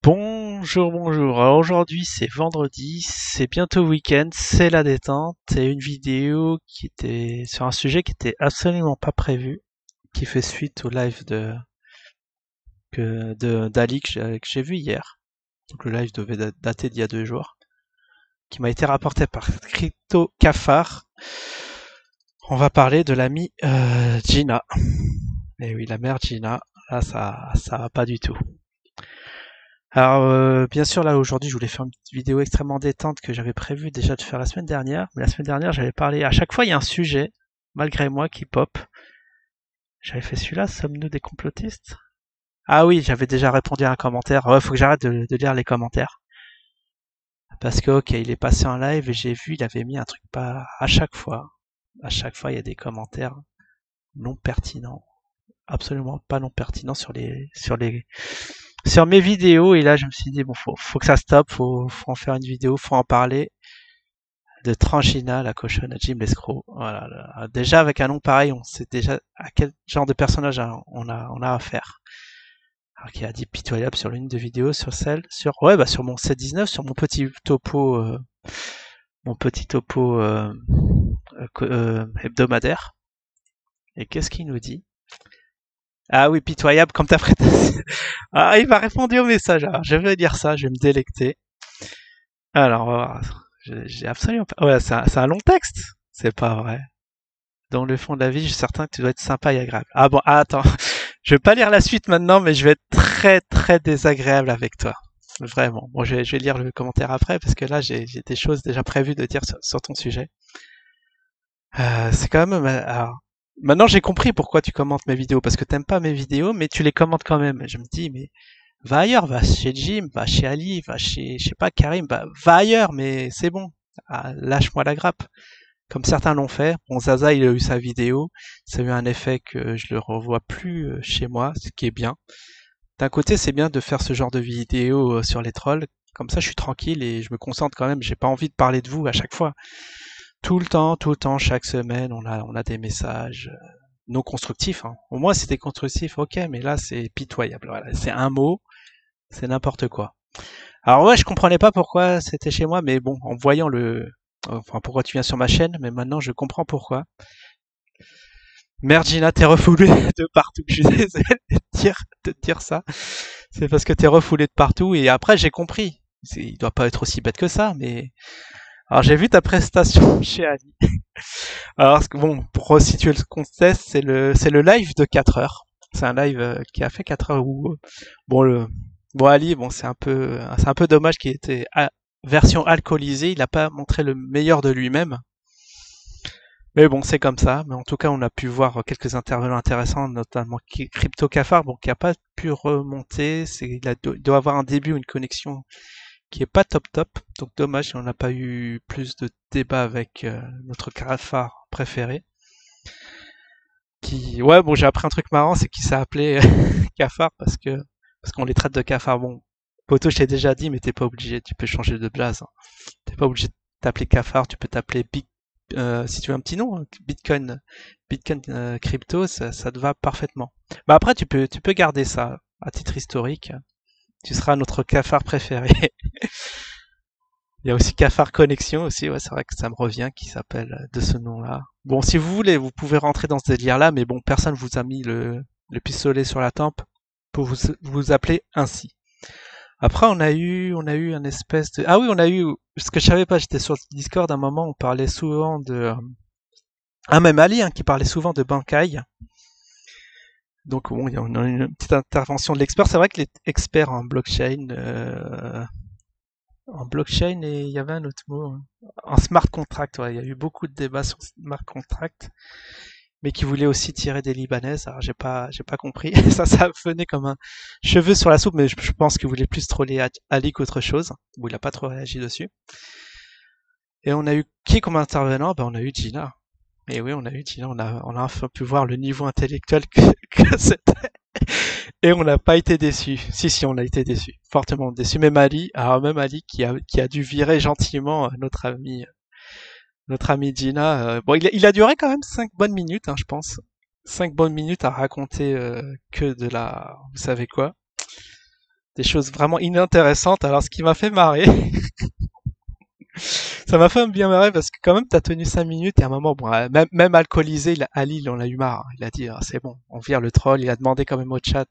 Bonjour, bonjour. Alors aujourd'hui c'est vendredi, c'est bientôt week-end, c'est la détente. C'est une vidéo qui était sur un sujet qui était absolument pas prévu, qui fait suite au live d'Ali que j'ai vu hier. Donc le live devait dater d'il y a 2 jours, qui m'a été rapporté par Crypto Cafard. On va parler de l'ami Gina. Et oui, la mère Gina. Là, ça va pas du tout. Alors, bien sûr, là, aujourd'hui, je voulais faire une petite vidéo extrêmement détente que j'avais prévu déjà de faire la semaine dernière. Mais la semaine dernière, j'avais parlé... À chaque fois, il y a un sujet, malgré moi, qui pop. J'avais fait celui-là, sommes-nous des complotistes? Ah oui, j'avais déjà répondu à un commentaire. Ouais, faut que j'arrête de lire les commentaires. Parce que, ok, il est passé en live et j'ai vu, il avait mis un truc pas... À chaque fois, il y a des commentaires non pertinents. Absolument pas non pertinents sur mes vidéos. Et là, je me suis dit, bon, faut que ça stoppe, faut en faire une vidéo, faut en parler. De Tranchina, la cochonne à Jim l'escroc. Voilà, là. Déjà, avec un nom pareil, on sait déjà à quel genre de personnage on a affaire. Alors, qui a dit pitoyable sur l'une de vidéos, sur mon C19, sur mon petit topo hebdomadaire. Et qu'est-ce qu'il nous dit? Ah oui, pitoyable comme ta prétention. Ah, il m'a répondu au message. Alors, je vais lire ça, je vais me délecter. Alors, j'ai absolument pas... Ouais, c'est un long texte. C'est pas vrai. Dans le fond de la vie, je suis certain que tu dois être sympa et agréable. Ah bon, attends. Je vais pas lire la suite maintenant, mais je vais être très très désagréable avec toi. Vraiment. Bon, je vais lire le commentaire après, parce que là, j'ai des choses déjà prévues de dire sur ton sujet. C'est quand même... Alors, maintenant, j'ai compris pourquoi tu commentes mes vidéos, parce que t'aimes pas mes vidéos, mais tu les commentes quand même. Je me dis, mais va ailleurs, va chez Jim, va chez Ali, va chez, je sais pas, Karim, va ailleurs, mais c'est bon. Ah, lâche-moi la grappe. Comme certains l'ont fait. Bon, Zaza, il a eu sa vidéo. Ça a eu un effet que je le revois plus chez moi, ce qui est bien. D'un côté, c'est bien de faire ce genre de vidéo sur les trolls. Comme ça, je suis tranquille et je me concentre quand même. J'ai pas envie de parler de vous à chaque fois. Tout le temps, chaque semaine, on a des messages non constructifs. Hein. Au moins, c'était constructif, ok, mais là, c'est pitoyable. Voilà, c'est un mot, c'est n'importe quoi. Alors ouais, je comprenais pas pourquoi c'était chez moi, mais bon, en voyant enfin, pourquoi tu viens sur ma chaîne, mais maintenant je comprends pourquoi. Merde, Gina, t'es refoulé de partout. Je suis désolé de te dire ça. C'est parce que t'es refoulé de partout, et après j'ai compris. Il doit pas être aussi bête que ça, mais... Alors j'ai vu ta prestation chez Ali. Alors bon, pour resituer le contexte, c'est le live de 4 heures. C'est un live qui a fait 4 heures où... Bon, bon Ali, bon, c'est un peu dommage qu'il était version alcoolisée. Il n'a pas montré le meilleur de lui-même. Mais bon, c'est comme ça. Mais en tout cas, on a pu voir quelques intervenants intéressants, notamment Crypto Cafard, bon, qui a pas pu remonter. Il doit avoir un début ou une connexion qui est pas top top. Donc dommage, on n'a pas eu plus de débat avec notre Cafard préféré. Ouais, bon, j'ai appris un truc marrant, c'est qu'il s'est appelé Cafard parce qu'on les traite de Cafard. Bon, Poto, je t'ai déjà dit, mais t'es pas obligé. Tu peux changer de blaze. Hein. T'es pas obligé de t'appeler Cafard. Tu peux t'appeler Big si tu veux un petit nom, hein, Bitcoin crypto, ça te va parfaitement. Bah après, tu peux garder ça à titre historique. Tu seras notre cafard préféré. Il y a aussi Cafard Connexion aussi, ouais, c'est vrai que ça me revient, qui s'appelle de ce nom-là. Bon, si vous voulez, vous pouvez rentrer dans ce délire-là, mais bon, personne vous a mis le pistolet sur la tempe pour vous appeler ainsi. Après, on a eu un espèce de... Ah oui, on a eu... Ce que je savais pas, j'étais sur le Discord à un moment, on parlait souvent de... Ah, même Ali, hein, qui parlait souvent de Bankai. Donc bon, on a une petite intervention de l'expert. C'est vrai que les experts en blockchain, et il y avait un autre mot, hein, en smart contract, ouais, il y a eu beaucoup de débats sur smart contract, mais qui voulaient aussi tirer des Libanaises. Alors j'ai pas compris. Ça venait comme un cheveu sur la soupe, mais je pense qu'il voulait plus troller Ali qu'autre chose. Bon, il a pas trop réagi dessus. Et on a eu qui comme intervenant? Ben, on a eu Gina. Et oui, on a eu Gina. On a enfin pu voir le niveau intellectuel que c'était. Et on n'a pas été déçu. Si, on a été déçu. Fortement déçu. Même Ali, qui a dû virer gentiment notre ami Gina. Bon, il a duré quand même 5 bonnes minutes, hein, je pense. 5 bonnes minutes à raconter que de la... Vous savez quoi? des choses vraiment inintéressantes. Alors, ce qui m'a fait marrer, ça m'a fait bien marrer parce que quand même, t'as tenu 5 minutes et à un moment, bon, même alcoolisé, Ali, il en a eu marre. Il a dit, ah, c'est bon, on vire le troll. Il a demandé quand même au chat,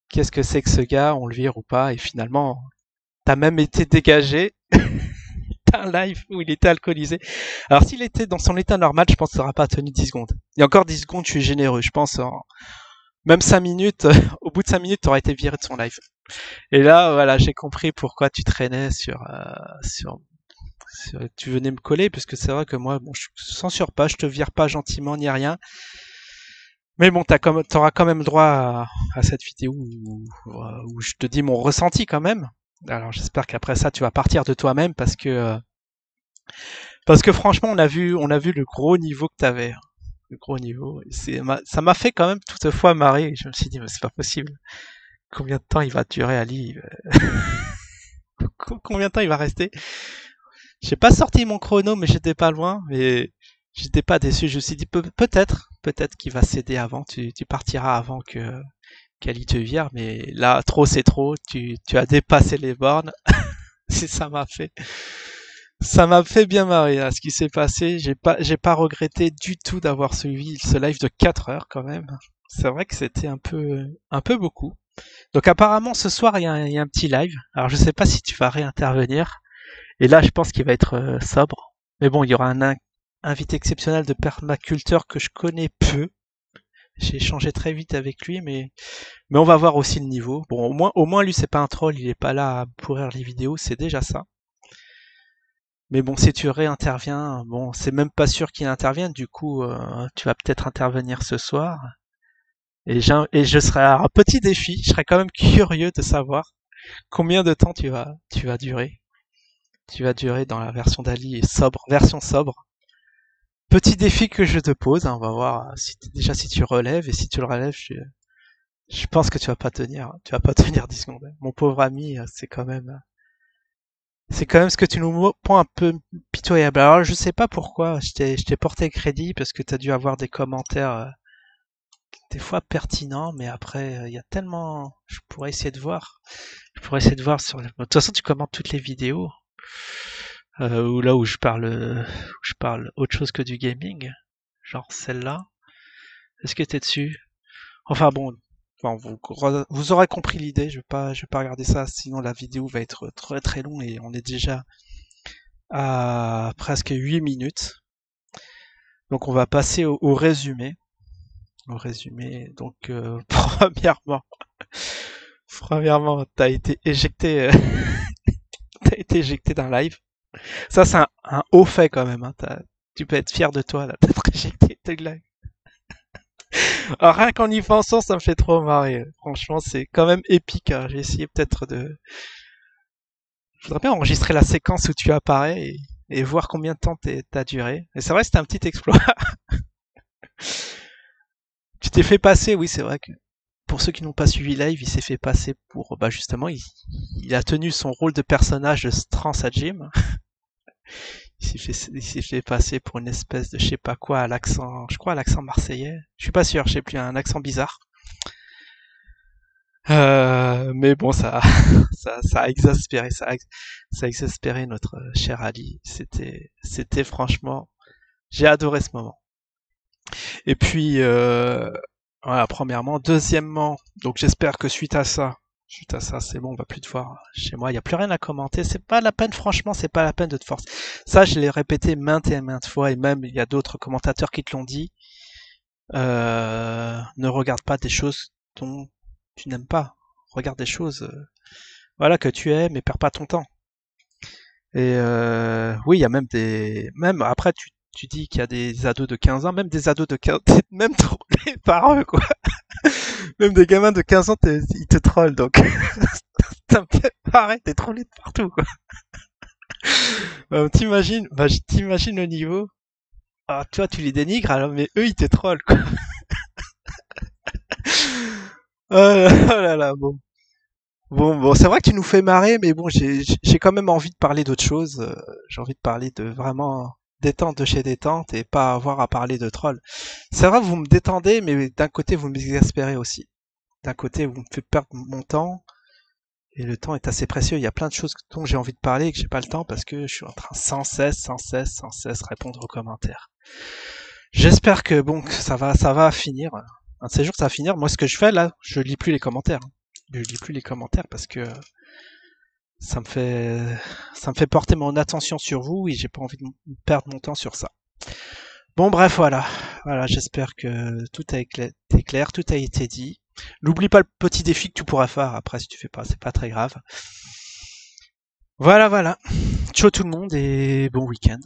qu'est-ce que c'est que ce gars, on le vire ou pas. Et finalement, t'as même été dégagé. T'as un live où il était alcoolisé. Alors, s'il était dans son état normal, je pense que ça n'aura pas tenu 10 secondes. Et encore 10 secondes, je suis généreux. Je pense, même 5 minutes, au bout de 5 minutes, t'aurais été viré de son live. Et là, voilà, j'ai compris pourquoi tu traînais tu venais me coller, parce que c'est vrai que moi, bon, je censure pas, je te vire pas gentiment ni rien. Mais bon, t'auras quand même droit à cette vidéo où je te dis mon ressenti quand même. Alors j'espère qu'après ça, tu vas partir de toi-même parce que franchement, on a vu le gros niveau que t'avais. Le gros niveau. Ça m'a fait quand même toutefois marrer. Je me suis dit, mais c'est pas possible. Combien de temps il va durer Ali? Combien de temps il va rester? J'ai pas sorti mon chrono, mais j'étais pas loin. Mais j'étais pas déçu. Je me suis dit, peut-être qu'il va céder avant. Tu partiras avant qu'Ali te vire. Mais là, trop c'est trop. Tu as dépassé les bornes. Ça m'a fait bien marrer là, ce qui s'est passé. J'ai pas regretté du tout d'avoir suivi ce live de 4 heures quand même. C'est vrai que c'était un peu beaucoup. Donc apparemment ce soir il y a un petit live. Alors je sais pas si tu vas réintervenir. Et là je pense qu'il va être sobre. Mais bon, il y aura un invité exceptionnel de permaculteur que je connais peu. J'ai échangé très vite avec lui, mais on va voir aussi le niveau. Bon, au moins lui c'est pas un troll, il est pas là à pourrir les vidéos, c'est déjà ça. Mais bon, si tu réinterviens, bon, c'est même pas sûr qu'il intervienne, du coup, tu vas peut-être intervenir ce soir. Et je serai à un petit défi, je serais quand même curieux de savoir combien de temps tu vas durer. Tu vas durer dans la version d'Ali et version sobre. Petit défi que je te pose, hein, on va voir déjà si tu relèves, et si tu le relèves, je pense que tu vas pas tenir 10 secondes. Mon pauvre ami, c'est quand même ce que tu nous prends un peu pitoyable. Alors je sais pas pourquoi je t'ai porté crédit parce que t'as dû avoir des commentaires des fois pertinents, mais après il y a tellement, je pourrais essayer de voir. Je pourrais essayer de voir sur. De toute façon tu commentes toutes les vidéos où là où je parle autre chose que du gaming, genre celle-là. Est-ce que t'es dessus? Enfin bon. Bon, vous aurez compris l'idée. Je vais pas regarder ça, sinon la vidéo va être très très longue et on est déjà à presque 8 minutes. Donc on va passer au résumé. Au résumé, donc premièrement, t'as été éjecté, t'as été éjecté d'un live. Ça c'est un haut fait quand même. Hein. Tu peux être fier de toi là, d'être éjecté de live. Alors, rien qu'en y pensant, ça me fait trop marrer. Franchement, c'est quand même épique. Hein. J'ai essayé peut-être je voudrais bien enregistrer la séquence où tu apparais et voir combien de temps t'as duré. Et c'est vrai, c'était un petit exploit. Tu t'es fait passer, oui, c'est vrai que pour ceux qui n'ont pas suivi live, il s'est fait passer pour, bah justement, il a tenu son rôle de personnage de Transagim. Il s'est fait passer pour une espèce de je sais pas quoi à l'accent, je crois à l'accent marseillais. Je suis pas sûr, je sais plus, un accent bizarre. Mais bon, ça a exaspéré, ça a exaspéré notre cher Ali. C'était franchement, j'ai adoré ce moment. Et puis, voilà, premièrement. Deuxièmement, donc j'espère que suite à ça, c'est bon, on va plus te voir chez moi. Il y a plus rien à commenter. C'est pas la peine, franchement, c'est pas la peine de te forcer. Ça, je l'ai répété maintes et maintes fois, et même il y a d'autres commentateurs qui te l'ont dit. Ne regarde pas des choses dont tu n'aimes pas. Regarde des choses, voilà, que tu aimes, et perds pas ton temps. Et oui, il y a même après tu dis qu'il y a des ados de 15 ans, même des ados de 15 même trollés par eux, quoi. Même des gamins de 15 ans, ils te trollent, donc ça me fait marrer, t'es trollé de partout, quoi. T'imagines le niveau. Ah, toi, tu les dénigres, alors, mais eux, ils te trollent, quoi. Oh là là, bon. Bon, c'est vrai que tu nous fais marrer, mais bon, j'ai quand même envie de parler d'autre chose. J'ai envie de parler de vraiment détente de chez détente et pas avoir à parler de troll. C'est vrai, vous me détendez, mais d'un côté, vous m'exaspérez aussi. D'un côté, vous me faites perdre mon temps. Et le temps est assez précieux. Il y a plein de choses dont j'ai envie de parler et que j'ai pas le temps parce que je suis en train sans cesse répondre aux commentaires. J'espère que bon, que ça va finir. Un de ces jours, ça va finir. Moi, ce que je fais là, je lis plus les commentaires. Je lis plus les commentaires parce que ça me fait porter mon attention sur vous et j'ai pas envie de perdre mon temps sur ça. Bon, bref, voilà. Voilà, j'espère que tout a été clair, tout a été dit. N'oublie pas le petit défi que tu pourras faire. Après, si tu fais pas, c'est pas très grave. Voilà, voilà. Ciao tout le monde et bon week-end.